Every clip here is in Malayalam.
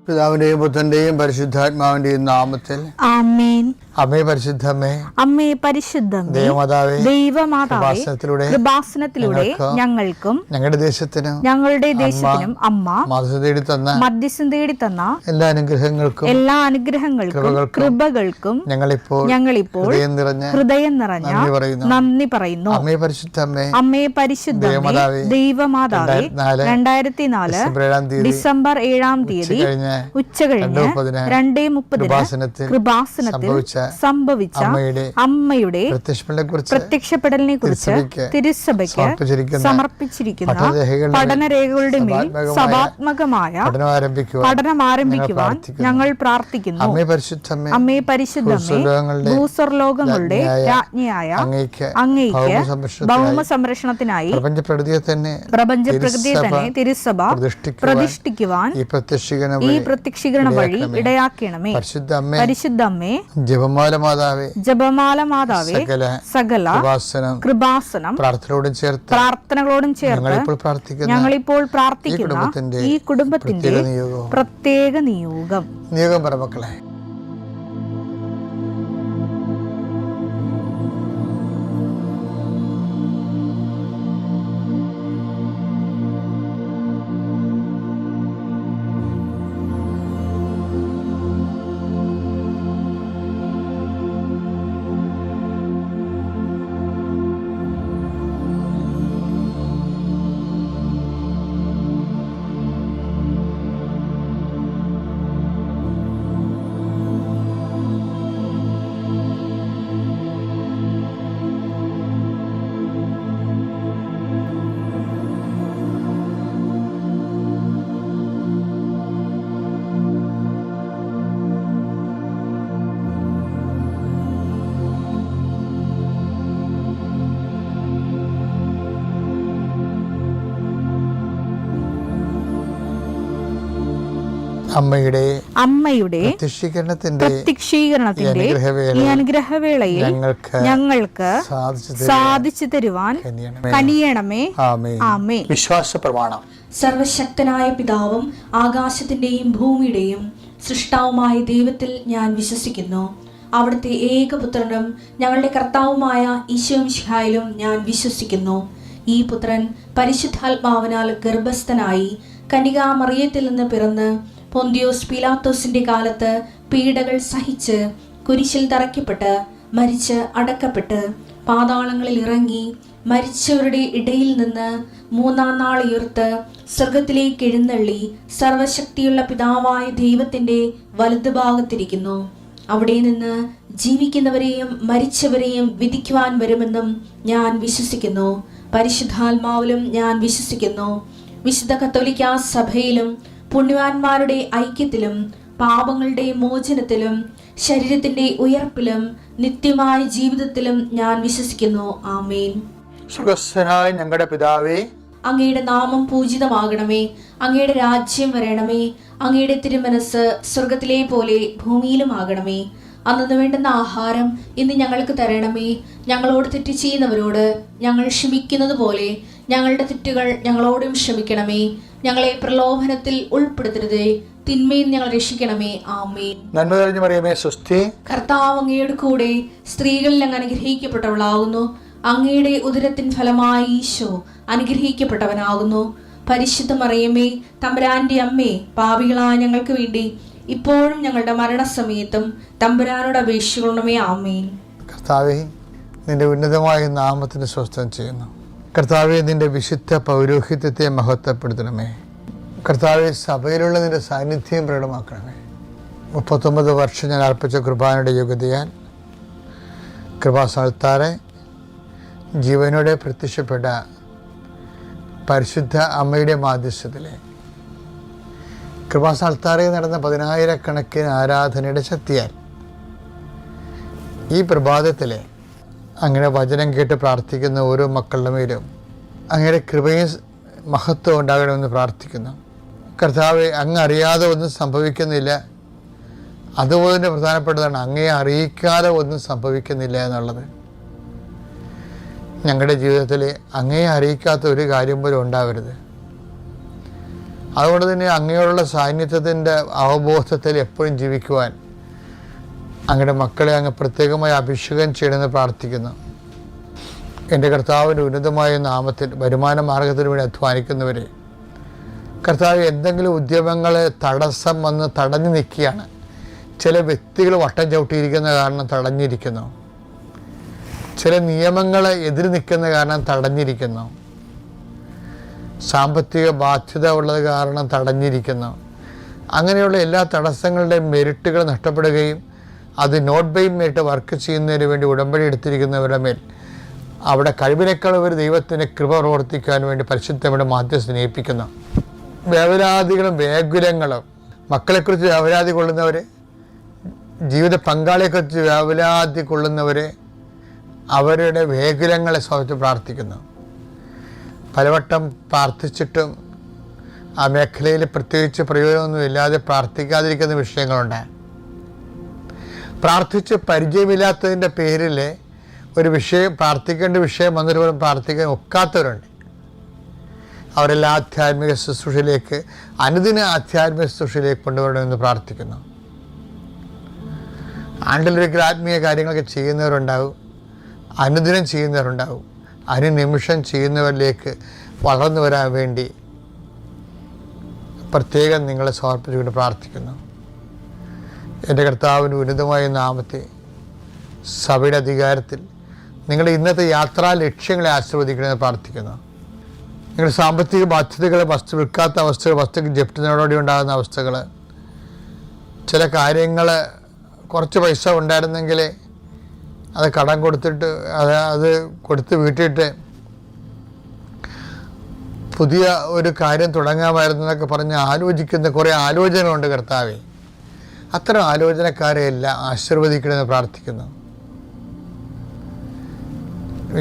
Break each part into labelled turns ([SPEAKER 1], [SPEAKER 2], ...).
[SPEAKER 1] പിതാവിന്റെയും പുത്രന്റെയും പരിശുദ്ധാത്മാവിന്റെയും നാമത്തിൽ
[SPEAKER 2] ആമേൻ.
[SPEAKER 1] അമ്മേ പരിശുദ്ധമ്മേ,
[SPEAKER 2] അമ്മേ പരിശുദ്ധമേ, ദൈവമാതാവേ, കൃപാസനത്തിലൂടെ ഞങ്ങൾക്കും ഞങ്ങളുടെ ദേശത്തിനും അമ്മ മധ്യസ്ഥം തേടി തന്ന എല്ലാ അനുഗ്രഹങ്ങൾക്കും കൃപകൾക്കും ഞങ്ങളിപ്പോൾ ഹൃദയം നിറഞ്ഞ നന്ദി പറയുന്നു. അമ്മേ പരിശുദ്ധമേ, ദൈവമാതാവേ, 2004 ഡിസംബർ 7-ാം തീയതി ഉച്ചകഴിഞ്ഞ് 2:30 കൃപാസനത്തിൽ സംഭവിച്ച അമ്മയുടെ പ്രത്യക്ഷപ്പെടലിനെ കുറിച്ച് തിരുസഭയ്ക്ക് സമർപ്പിച്ചിരിക്കുന്ന പഠനരേഖകളുടെ മേൽ സഭാത്മകമായ പഠനം ആരംഭിക്കുവാൻ ഞങ്ങൾ പ്രാർത്ഥിക്കുന്നു. അമ്മേ പരിശുദ്ധമേ, ഭൂസ്വർലോകങ്ങളുടെ രാജ്ഞിയായ അങ്ങയ്ക്ക് ഭൗമ സംരക്ഷണത്തിനായി പ്രപഞ്ചപ്രകൃതിയെ തന്നെ തിരുസഭ പ്രതിഷ്ഠിക്കുവാൻ ഈ പ്രത്യക്ഷീകരണ വഴി ഇടയാക്കണമേ. പരിശുദ്ധമ്മേ, ജപമാല മാതാവേ, സകല കൃപാസനം പ്രാർത്ഥനകളോടും ചേർത്ത് ഞങ്ങളിപ്പോൾ പ്രാർത്ഥിക്കുന്ന ഈ കുടുംബത്തിന്റെ പ്രത്യേക നിയോഗം
[SPEAKER 1] പറമക്കളെ. അമ്മയുടെ പ്രത്യക്ഷീകരണത്തിന്റെ ഈ അനുഗ്രഹവേളയിൽ ഞങ്ങൾക്ക് സാധിച്ചു തരുവാൻ കനിയണമേ. ആമേൻ. വിശ്വാസ പ്രമാണം.
[SPEAKER 3] സർവശക്തനായ പിതാവും ആകാശത്തിന്റെയും ഭൂമിയുടെയും സൃഷ്ടാവുമായ ദൈവത്തിൽ ഞാൻ വിശ്വസിക്കുന്നു. അവിടുത്തെ ഏകപുത്രനും ഞങ്ങളുടെ കർത്താവുമായ ഈശോമിശിഹായിലും ഞാൻ വിശ്വസിക്കുന്നു. ഈ പുത്രൻ പരിശുദ്ധാത്മാവിനാൽ ഗർഭസ്ഥനായി കന്യകാമറിയത്തിൽ നിന്ന് പിറന്ന് പൊന്തിയോസ് പീലാത്തോസിന്റെ കാലത്ത് പീഡകൾ സഹിച്ച് കുരിശിൽ തറയ്ക്കപ്പെട്ട് മരിച്ച് അടക്കപ്പെട്ട് പാതാളങ്ങളിൽ ഇറങ്ങി മരിച്ചവരുടെ ഇടയിൽ നിന്ന് 3-ാം നാൾ ഉയർത്ത് സ്വർഗത്തിലേക്ക് എഴുന്നള്ളി സർവശക്തിയുള്ള പിതാവായ ദൈവത്തിന്റെ വലതുഭാഗത്തിരിക്കുന്നു. അവിടെ നിന്ന് ജീവിക്കുന്നവരെയും മരിച്ചവരെയും വിധിക്കുവാൻ വരുമെന്നും ഞാൻ വിശ്വസിക്കുന്നു. പരിശുദ്ധാത്മാവിലും ഞാൻ വിശ്വസിക്കുന്നു. വിശുദ്ധ കത്തോലിക്കാ സഭയിലും പുണ്യവാന്മാരുടെ ഐക്യത്തിലും പാപങ്ങളുടെ മോചനത്തിലും ശരീരത്തിന്റെ ഉയർപ്പിലും നിത്യമായ ജീവിതത്തിലും ഞാൻ വിശ്വസിക്കുന്നു. ആമേൻ.
[SPEAKER 1] സ്വർഗ്ഗസ്ഥനായ ഞങ്ങളുടെ പിതാവേ,
[SPEAKER 3] അങ്ങയുടെ നാമം പൂജിതമാകണമേ. അങ്ങയുടെ രാജ്യം വരണമേ. അങ്ങയുടെ തിരുമനസ് സ്വർഗത്തിലെ പോലെ ഭൂമിയിലും ആകണമേ. അന്നു വേണ്ടുന്ന ആഹാരം ഇന്ന് ഞങ്ങൾക്ക് തരണമേ. ഞങ്ങളോട് തെറ്റ് ചെയ്യുന്നവരോട് ഞങ്ങൾ ക്ഷമിക്കുന്നത് പോലെ ഞങ്ങളുടെ തെറ്റുകൾ ഞങ്ങളോടും ക്ഷമിക്കണമേ. ഞങ്ങളെ പ്രലോഭനത്തിൽ ഉൾപ്പെടുത്തരുതേ, തിന്മയിൽ ഞങ്ങൾ രക്ഷിക്കണമേ. ആമേൻ.
[SPEAKER 1] നന്മ നിറഞ്ഞ മറിയമേ, സ്വസ്തി.
[SPEAKER 3] കർത്താവ് അങ്ങയുടെ കൂടെ സ്ത്രീകളിൽ അങ്ങ് അനുഗ്രഹിക്കപ്പെട്ടവളാകുന്നു. അങ്ങയുടെ ഉദരത്തിൻ ഫലമായി ഈശോ അനുഗ്രഹിക്കപ്പെട്ടവനാകുന്നു. പരിശുദ്ധ മറിയമേ, തമ്പുരാന്റെ അമ്മേ, പാപികളായ ഞങ്ങൾക്ക് വേണ്ടി ഇപ്പോഴും ഞങ്ങളുടെ മരണസമയത്തും തമ്പുരാനോട് അപേക്ഷിക്കണമേ. ആമേൻ.
[SPEAKER 1] കർത്താവേ, നിന്റെ ഉന്നതമായ നാമത്തിന് സ്വസ്ഥം ചെയ്യുന്നു. കർത്താവെ, നിന്റെ വിശുദ്ധ പൗരോഹിത്യത്തെ മഹത്വപ്പെടുത്തണമേ. കർത്താവെ, സഭയിലുള്ള നിന്റെ സാന്നിധ്യം പ്രകടമാക്കണമേ. 39 വർഷം ഞാൻ അർപ്പിച്ച കുർബാനയുടെ യോഗ്യതയാൽ കൃപാസ്ഥാനത്താറെ ജീവനോടെ പ്രത്യക്ഷപ്പെട്ട പരിശുദ്ധ അമ്മയുടെ മാധ്യസ്ഥത്തിലെ കൃപാസ്ഥാനത്താറെ നടന്ന 10,000-കണക്കിന് ആരാധനയുടെ ശക്തിയാൽ ഈ പ്രഭാതത്തിലെ അങ്ങനെ വചനം കേട്ട് പ്രാർത്ഥിക്കുന്ന ഓരോ മക്കളുടെ മേലും അങ്ങയുടെ കൃപയും മഹത്വം ഉണ്ടാകണമെന്ന് പ്രാർത്ഥിക്കുന്നു. കർത്താവെ, അങ്ങ് അറിയാതെ ഒന്നും സംഭവിക്കുന്നില്ല. അതുപോലെ തന്നെ പ്രധാനപ്പെട്ടതാണ്, അങ്ങയെ അറിയിക്കാതെ ഒന്നും സംഭവിക്കുന്നില്ല എന്നുള്ളത്. ഞങ്ങളുടെ ജീവിതത്തിൽ അങ്ങയെ അറിയിക്കാത്ത ഒരു കാര്യം പോലും ഉണ്ടാവരുത്. അതുകൊണ്ട് തന്നെ അങ്ങയോടുള്ള സാന്നിധ്യത്തിൻ്റെ അവബോധത്തിൽ എപ്പോഴും ജീവിക്കുവാൻ അങ്ങയുടെ മക്കളെ അങ്ങ് പ്രത്യേകമായി അഭിഷേകം ചെയ്യണമെന്ന് പ്രാർത്ഥിക്കുന്നു. എൻ്റെ കർത്താവിൻ്റെ ഉന്നതമായ നാമത്തിൽ വരുമാന മാർഗത്തിന് വേണ്ടി അധ്വാനിക്കുന്നവരെ കർത്താവ് എന്തെങ്കിലും ഉദ്യമങ്ങളെ തടസ്സം വന്ന് തടഞ്ഞു നിൽക്കുകയാണ്. ചില വ്യക്തികൾ വട്ടം ചവിട്ടിയിരിക്കുന്ന കാരണം തടഞ്ഞിരിക്കുന്നു. ചില നിയമങ്ങളെ എതിര് നിൽക്കുന്ന കാരണം തടഞ്ഞിരിക്കുന്നു. സാമ്പത്തിക ബാധ്യത ഉള്ളത് കാരണം തടഞ്ഞിരിക്കുന്നു. അങ്ങനെയുള്ള എല്ലാ തടസ്സങ്ങളുടെയും മെരിറ്റുകൾ നഷ്ടപ്പെടുകയും അത് നോട്ട് ബൈ മെരിറ്റ് വർക്ക് ചെയ്യുന്നതിന് വേണ്ടി ഉടമ്പടി എടുത്തിരിക്കുന്നവരുടെ മേൽ അവിടെ കഴിവിനേക്കാൾ ഒരു ദൈവത്തിൻ്റെ കൃപ പ്രവർത്തിക്കാൻ വേണ്ടി പരിശുദ്ധയുടെ മാധ്യസ്ഥ ഏൽപ്പിക്കുന്നു. വേവലാതികളും വേകുലങ്ങളും മക്കളെക്കുറിച്ച് വേവലാതി കൊള്ളുന്നവർ, ജീവിത പങ്കാളിയെക്കുറിച്ച് വേവലാതി കൊള്ളുന്നവർ അവരുടെ വേകുലങ്ങളെ സമയത്ത് പ്രാർത്ഥിക്കുന്നു. പലവട്ടം പ്രാർത്ഥിച്ചിട്ടും ആ മേഖലയിൽ പ്രത്യേകിച്ച് പ്രയോജനമൊന്നും ഇല്ലാതെ പ്രാർത്ഥിക്കാതിരിക്കുന്ന വിഷയങ്ങളുണ്ട്. പ്രാർത്ഥിച്ച് പരിചയമില്ലാത്തതിൻ്റെ പേരിൽ ഒരു വിഷയം പ്രാർത്ഥിക്കേണ്ട വിഷയം വന്നിട്ട് പോലും പ്രാർത്ഥിക്കാൻ ഒക്കാത്തവരുണ്ട്. അവരെല്ലാം ആധ്യാത്മിക ശുശ്രൂഷയിലേക്ക് അനുദിന ആധ്യാത്മിക ശുശ്രൂഷയിലേക്ക് കൊണ്ടുവരണമെന്ന് പ്രാർത്ഥിക്കുന്നു. ആണ്ടിലൊരിക്കൽ ആത്മീയ കാര്യങ്ങളൊക്കെ ചെയ്യുന്നവരുണ്ടാവും, അനുദിനം ചെയ്യുന്നവരുണ്ടാവും. അനുനിമിഷം ചെയ്യുന്നവരിലേക്ക് വളർന്നു വരാൻ വേണ്ടി പ്രത്യേകം നിങ്ങളെ സമർപ്പിച്ചുകൊണ്ട് പ്രാർത്ഥിക്കുന്നു. എൻ്റെ കർത്താവിൻ്റെ ഉന്നതമായ നാമത്തെ സഭയുടെ അധികാരത്തിൽ നിങ്ങളുടെ ഇന്നത്തെ യാത്രാ ലക്ഷ്യങ്ങളെ ആശീർവദിക്കണമെന്ന് പ്രാർത്ഥിക്കുന്നു. നിങ്ങളുടെ സാമ്പത്തിക ബാധ്യതകൾ, വസ്തു വിൽക്കാത്ത അവസ്ഥകൾ, വസ്തുക്ക് ജപ്തി നടപടി ഉണ്ടാകുന്ന അവസ്ഥകൾ, ചില കാര്യങ്ങൾ കുറച്ച് പൈസ ഉണ്ടായിരുന്നെങ്കിൽ അത് കടം കൊടുത്തിട്ട് അത് കൊടുത്ത് വീട്ടിയിട്ട് പുതിയ ഒരു കാര്യം തുടങ്ങാമായിരുന്നു എന്നൊക്കെ പറഞ്ഞ് ആലോചിക്കുന്ന കുറേ ആലോചനകളുണ്ട് കർത്താവേ. അത്തരം ആലോചനക്കാരെ എല്ലാം ആശീർവദിക്കണമെന്ന് പ്രാർത്ഥിക്കുന്നു.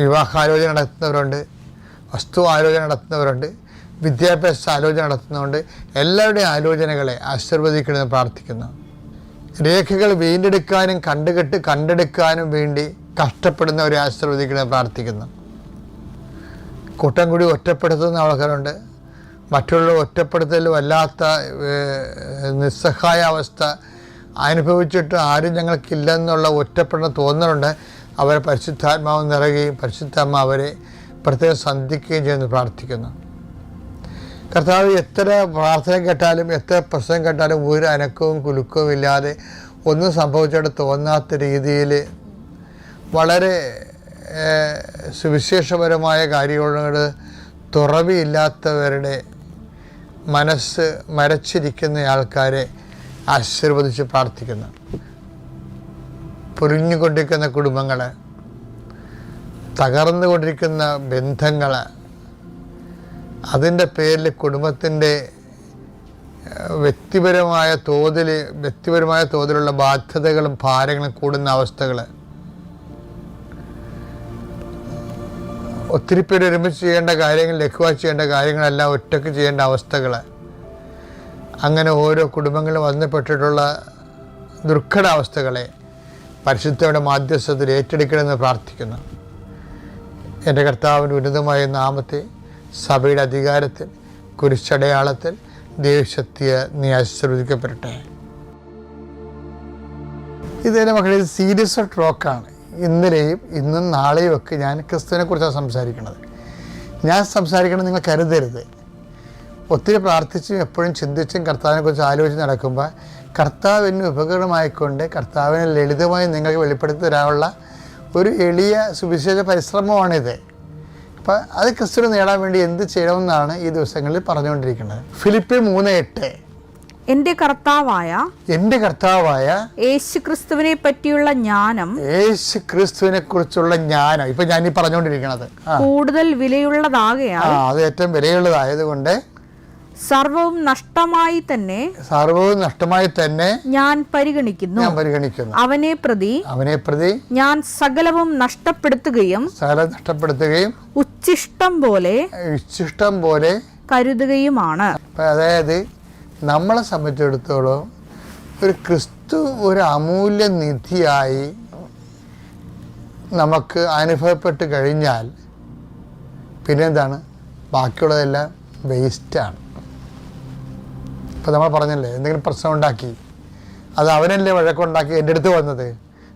[SPEAKER 1] വിവാഹാലോചന നടത്തുന്നവരുണ്ട്, വസ്തു ആലോചന നടത്തുന്നവരുണ്ട്, വിദ്യാഭ്യാസ ആലോചന നടത്തുന്നവരുണ്ട്. എല്ലാവരുടെയും ആലോചനകളെ ആശീർവദിക്കണമെന്ന് പ്രാർത്ഥിക്കുന്നു. രേഖകൾ വീണ്ടെടുക്കാനും കണ്ടെടുക്കാനും വേണ്ടി കഷ്ടപ്പെടുന്നവരെ ആശീർവദിക്കണമെന്ന് പ്രാർത്ഥിക്കുന്നു. കൂട്ടം കൂടി ഒറ്റപ്പെടുത്തുന്ന ആൾക്കാരുണ്ട്. മറ്റുള്ള ഒറ്റപ്പെടുത്തൽ വല്ലാത്ത നിസ്സഹായ അവസ്ഥ അനുഭവിച്ചിട്ട് ആരും ഞങ്ങൾക്കില്ലെന്നുള്ള ഒറ്റപ്പെടുന്ന തോന്നലുണ്ട്. അവരെ പരിശുദ്ധാത്മാവ് നിറയുകയും പരിശുദ്ധാത്മ അവരെ പ്രത്യേകം സന്ധിക്കുകയും ചെയ്യുന്നു പ്രാർത്ഥിക്കുന്നു. കർത്താവ് എത്ര പ്രാർത്ഥന കേട്ടാലും എത്ര പ്രശ്നം കേട്ടാലും ഒരു അനക്കവും കുലുക്കവും ഇല്ലാതെ ഒന്നും സംഭവിച്ചിട്ട് തോന്നാത്ത രീതിയിൽ വളരെ സുവിശേഷപരമായ കാര്യങ്ങളോട് തുറവിയില്ലാത്തവരുടെ മനസ്സ് മരച്ചിരിക്കുന്ന ആൾക്കാരെ ആശീർവദിച്ച് പ്രാർത്ഥിക്കുന്നു. പൊരിഞ്ഞുകൊണ്ടിരിക്കുന്ന കുടുംബങ്ങൾ, തകർന്നുകൊണ്ടിരിക്കുന്ന ബന്ധങ്ങൾ, അതിൻ്റെ പേരിൽ കുടുംബത്തിൻ്റെ വ്യക്തിപരമായ തോതിലുള്ള ബാധ്യതകളും ഭാരങ്ങളും കൂടുന്ന അവസ്ഥകൾ, ഒത്തിരി പേര് ഒരുമിച്ച് ചെയ്യേണ്ട കാര്യങ്ങൾ ലഘുവായി ചെയ്യേണ്ട കാര്യങ്ങളെല്ലാം ഒറ്റയ്ക്ക് ചെയ്യേണ്ട അവസ്ഥകൾ, അങ്ങനെ ഓരോ കുടുംബങ്ങളും വന്നപ്പെട്ടിട്ടുള്ള ദുർഘടാവസ്ഥകളെ പരിശുദ്ധയുടെ മാധ്യസ്ഥത്തിൽ ഏറ്റെടുക്കണമെന്ന് പ്രാർത്ഥിക്കുന്നു. എൻ്റെ കർത്താവിൻ്റെ ഉന്നതമായ നാമത്തെ സഭയുടെ അധികാരത്തിൽ കുരിശടയാളത്തിൽ ദൈവശക്തിയെ നീ ആശീർവദിക്കപ്പെടട്ടെ. ഇതേ മക്കളെ, ഇത് സീരിയസ് ടോക്കാണ്. ഇന്നലെയും ഇന്നും നാളെയും ഒക്കെ ഞാൻ ക്രിസ്തുവിനെ കുറിച്ചാണ് സംസാരിക്കുന്നത്. ഞാൻ സംസാരിക്കണം നിങ്ങൾ കരുതരുത്. ഒത്തിരി പ്രാർത്ഥിച്ചും എപ്പോഴും ചിന്തിച്ചും കർത്താവിനെ കുറിച്ച് ആലോചിച്ച് നടക്കുമ്പോൾ കർത്താവിന് ഉപകരണമായിക്കൊണ്ട് കർത്താവിനെ ലളിതമായി നിങ്ങൾക്ക് വെളിപ്പെടുത്തി തരാനുള്ള ഒരു എളിയ സുവിശേഷ പരിശ്രമമാണിത്. അപ്പം അത് ക്രിസ്തുവിനെ നേടാൻ വേണ്ടി എന്ത് ചെയ്യണമെന്നാണ് ഈ ദിവസങ്ങളിൽ പറഞ്ഞുകൊണ്ടിരിക്കുന്നത്. ഫിലിപ്പിയർ 3:8
[SPEAKER 2] എന്റെ കർത്താവായ യേശു ക്രിസ്തുവിനെ പറ്റിയുള്ള ജ്ഞാനം,
[SPEAKER 1] യേശു ക്രിസ്തുവിനെ കുറിച്ചുള്ള ജ്ഞാനം ഇപ്പൊ ഞാൻ ഈ പറഞ്ഞുകൊണ്ടിരിക്കുന്നത്
[SPEAKER 2] കൂടുതൽ വിലയുള്ളതാകയാൽ,
[SPEAKER 1] അത് ഏറ്റവും വിലയുള്ളതായതുകൊണ്ട്
[SPEAKER 2] സർവവും നഷ്ടമായി തന്നെ ഞാൻ പരിഗണിക്കുന്നു. അവനെ പ്രതി ഞാൻ സകലവും നഷ്ടപ്പെടുത്തുകയും ഉച്ഛിഷ്ടം പോലെ കരുതുകയുമാണ്.
[SPEAKER 1] അതായത് നമ്മളെ സംബന്ധിച്ചിടത്തോളം ഒരു ക്രിസ്തു ഒരു അമൂല്യ നിധിയായി നമുക്ക് അനുഭവപ്പെട്ട് കഴിഞ്ഞാൽ പിന്നെന്താണ്? ബാക്കിയുള്ളതെല്ലാം വേസ്റ്റാണ്. ഇപ്പോൾ നമ്മൾ പറഞ്ഞല്ലേ, എന്തെങ്കിലും പ്രശ്നം ഉണ്ടാക്കി അത് അവനല്ലേ വഴക്കുണ്ടാക്കി എൻ്റെ അടുത്ത് വന്നത്,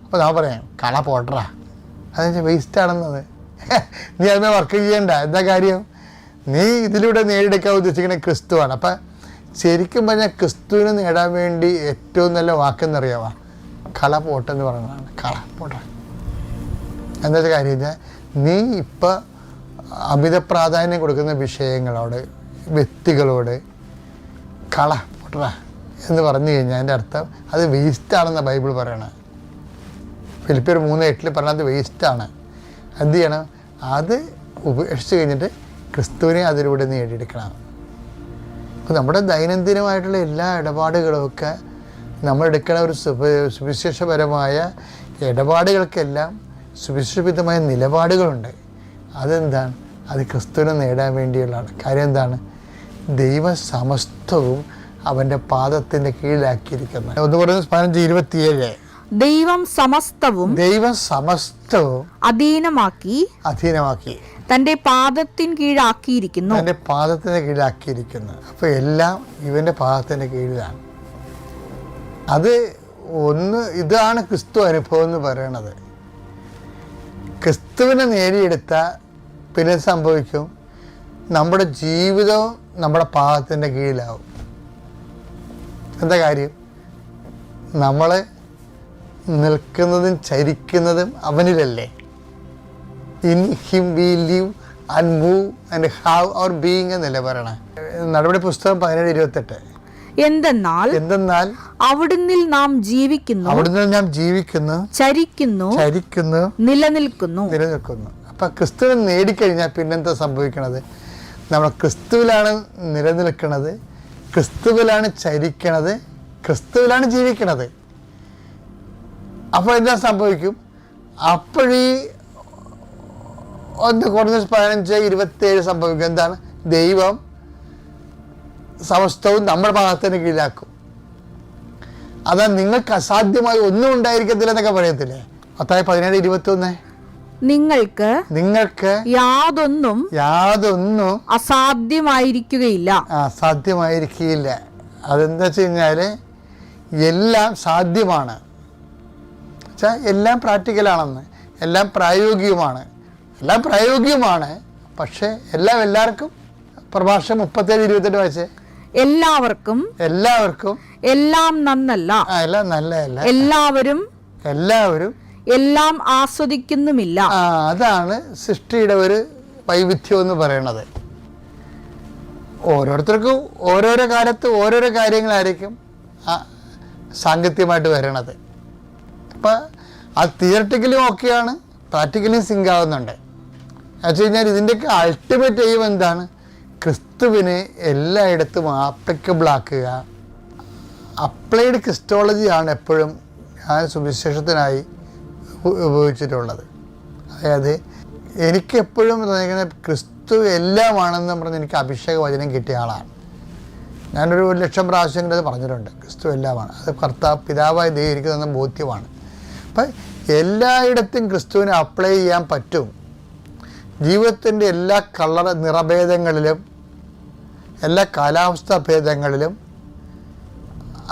[SPEAKER 1] അപ്പോൾ നമ്മൾ പറയാം കള പോട്ടറാ, അതെന്ന് വെച്ചാൽ വേസ്റ്റാണെന്നത്. നീ അതിനെ വർക്ക് ചെയ്യണ്ട. എന്താ കാര്യം? നീ ഇതിലൂടെ നേടിയെടുക്കാൻ ഉദ്ദേശിക്കുന്ന ക്രിസ്തുവാണ്. അപ്പം ശരിക്കും പറഞ്ഞാൽ ക്രിസ്തുവിനെ നേടാൻ വേണ്ടി ഏറ്റവും നല്ല വാക്കെന്നറിയാവാ, കള പോട്ടെന്ന് പറയുന്നതാണ്. കള പോട്ട എന്താ വെച്ചാൽ കാര്യം വെച്ചാൽ നീ ഇപ്പം അമിത പ്രാധാന്യം കൊടുക്കുന്ന വിഷയങ്ങളോട്, വ്യക്തികളോട് കള പോട്ട എന്ന് പറഞ്ഞു കഴിഞ്ഞാൽ അതിൻ്റെ അർത്ഥം അത് വേസ്റ്റാണെന്നാണ് ബൈബിൾ പറയണത്. ഫിലിപ്പിയർ 3:8 പറഞ്ഞത് വേസ്റ്റാണ്. എന്ത് ചെയ്യണം? അത് ഉപേക്ഷിച്ച് കഴിഞ്ഞിട്ട് ക്രിസ്തുവിനെ അതിലൂടെ നേടിയെടുക്കണം. അപ്പോൾ നമ്മുടെ ദൈനംദിനമായിട്ടുള്ള എല്ലാ ഇടപാടുകളുമൊക്കെ നമ്മൾ എടുക്കുന്ന ഒരു സുവിശേഷപരമായ ഇടപാടുകൾക്കെല്ലാം സുവിശേഷവിധമായ നിലപാടുകളുണ്ട്. അതെന്താണ്? അത് ക്രിസ്തുവിനെ നേടാൻ വേണ്ടിയുള്ളതാണ്. കാര്യം എന്താണ്? ദൈവ സമസ്തവും അവൻ്റെ പാദത്തിൻ്റെ കീഴിലാക്കിയിരിക്കുന്നത്. ഒന്ന് പറയുന്നത് 15:27
[SPEAKER 2] ദൈവം സമസ്തവും അധീനമാക്കി തന്റെ പാദത്തിന് കീഴാക്കിയിരിക്കുന്നു.
[SPEAKER 1] അപ്പോൾ എല്ലാം ഇവൻ്റെ പാദത്തിൻ്റെ കീഴിലാണ്. അത് ഇതാണ് ക്രിസ്തു അനുഭവം എന്ന് പറയണത്. ക്രിസ്തുവിനെ നേടിയെടുത്ത പിന്നെ സംഭവിക്കും, നമ്മുടെ ജീവിതവും നമ്മുടെ പാദത്തിൻ്റെ കീഴിലാവും. എന്താ കാര്യം? നമ്മൾ നിൽക്കുന്നതും ചരിക്കുന്നതും അവനിലല്ലേ. In him we live and move and have our being എന്നല്ലേ പറയണേ. നടപടി പുസ്തകം 17:28.
[SPEAKER 2] എന്തെന്നാൽ അവിടുന്ന് നാം ജീവിക്കുന്നു, ചരിക്കുന്നു, നിലനിൽക്കുന്നു.
[SPEAKER 1] അപ്പം ക്രിസ്തുവിനെ നേടിക്കഴിഞ്ഞാൽ പിന്നെന്താ സംഭവിക്കണത്? നമ്മൾ ക്രിസ്തുവിലാണ് നിലനിൽക്കുന്നത്, ക്രിസ്തുവിലാണ് ചരിക്കണത്, ക്രിസ്തുവിലാണ് ജീവിക്കണത്. അപ്പോൾ എന്താ സംഭവിക്കും? അപ്പോഴീ 1 Corinthians 15:27 സംഭവിക്കും. എന്താണ്? ദൈവം സമസ്തവും നമ്മുടെ പാദത്തിന് കീഴിലാക്കും. അതാ നിങ്ങൾക്ക് അസാധ്യമായി ഒന്നും ഉണ്ടായിരിക്കത്തില്ല എന്നൊക്കെ പറയത്തില്ലേ? മത്തായി 17:21. നിങ്ങൾക്ക്
[SPEAKER 2] യാതൊന്നും
[SPEAKER 1] അസാധ്യമായിരിക്കുകയില്ല. അതെന്താ വെച്ച് കഴിഞ്ഞാൽ എല്ലാം സാധ്യമാണ്. എല്ലാം പ്രാക്ടിക്കലാണെന്ന്, എല്ലാം പ്രായോഗികമാണ്. പക്ഷേ എല്ലാവർക്കും പ്രഭാഷണം 37:28 വായിച്ചേ.
[SPEAKER 2] എല്ലാവർക്കും എല്ലാം നന്നല്ല,
[SPEAKER 1] എല്ലാം നല്ലതല്ല.
[SPEAKER 2] എല്ലാവരും എല്ലാം ആസ്വദിക്കുന്നുമില്ല.
[SPEAKER 1] അതാണ് സൃഷ്ടിയുടെ ഒരു വൈവിധ്യം എന്ന് പറയണത്. ഓരോരുത്തർക്കും ഓരോരോ കാലത്ത് ഓരോരോ കാര്യങ്ങളായിരിക്കും സാങ്കത്യമായിട്ട് വരണത്. അപ്പം അത് തിയററ്റിക്കലും ഓക്കെയാണ്, പ്രാക്ടിക്കലും സിങ്ക് ആവുന്നുണ്ട്. എന്ന് വെച്ച് കഴിഞ്ഞാൽ ഇതിൻ്റെയൊക്കെ അൾട്ടിമേറ്റ് എയിം എന്താണ്? ക്രിസ്തുവിനെ എല്ലായിടത്തും ആപ്ലിക്കബിൾ ആക്കുക. അപ്ലൈഡ് ക്രിസ്റ്റോളജിയാണ് എപ്പോഴും ഞാൻ സുവിശേഷത്തിനായി ഉപയോഗിച്ചിട്ടുള്ളത്. അതായത് എനിക്കെപ്പോഴും തോന്നിക്കുന്നത് ക്രിസ്തു എല്ലാമാണെന്ന് പറഞ്ഞ് എനിക്ക് അഭിഷേക വചനം കിട്ടിയ ആളാണ്. ഞാനൊരു 1,00,000 പ്രാവശ്യം അത് പറഞ്ഞിട്ടുണ്ട്. ക്രിസ്തു എല്ലാമാണ്. അത് കർത്താവ് പിതാവായി ദൈവം എനിക്ക് തന്ന ബോധ്യമാണ്. അപ്പം എല്ലായിടത്തും ക്രിസ്തുവിനെ അപ്ലൈ ചെയ്യാൻ പറ്റും. ജീവിതത്തിൻ്റെ എല്ലാ നിറഭേദങ്ങളിലും, എല്ലാ കാലാവസ്ഥാ ഭേദങ്ങളിലും,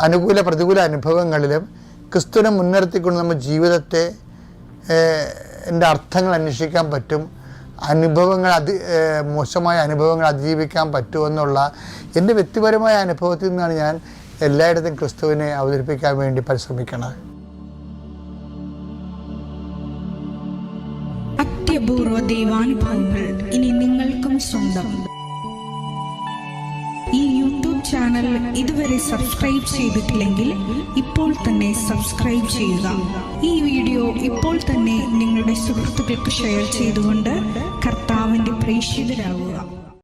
[SPEAKER 1] അനുകൂല പ്രതികൂല അനുഭവങ്ങളിലും ക്രിസ്തുവിനെ മുൻനിർത്തിക്കൊണ്ട് നമ്മൾ ജീവിതത്തെ എൻ്റെ അർത്ഥങ്ങൾ അന്വേഷിക്കാൻ പറ്റും. മോശമായ അനുഭവങ്ങൾ അതിജീവിക്കാൻ പറ്റുമെന്നുള്ള എൻ്റെ വ്യക്തിപരമായ അനുഭവത്തിൽ നിന്നാണ് ഞാൻ എല്ലായിടത്തും ക്രിസ്തുവിനെ അവതരിപ്പിക്കാൻ വേണ്ടി പരിശ്രമിക്കുന്നത്.
[SPEAKER 4] അത്യപൂർവ ദൈവാനുഭവങ്ങൾ ഇനി നിങ്ങൾക്കും സ്വന്തം. ഈ യൂട്യൂബ് ചാനൽ ഇതുവരെ സബ്സ്ക്രൈബ് ചെയ്തിട്ടില്ലെങ്കിൽ ഇപ്പോൾ തന്നെ സബ്സ്ക്രൈബ് ചെയ്യുക. ഈ വീഡിയോ ഇപ്പോൾ തന്നെ നിങ്ങളുടെ സുഹൃത്തുക്കൾക്ക് ഷെയർ ചെയ്തുകൊണ്ട് കർത്താവിൻ്റെ പ്രേക്ഷിതരാകുക.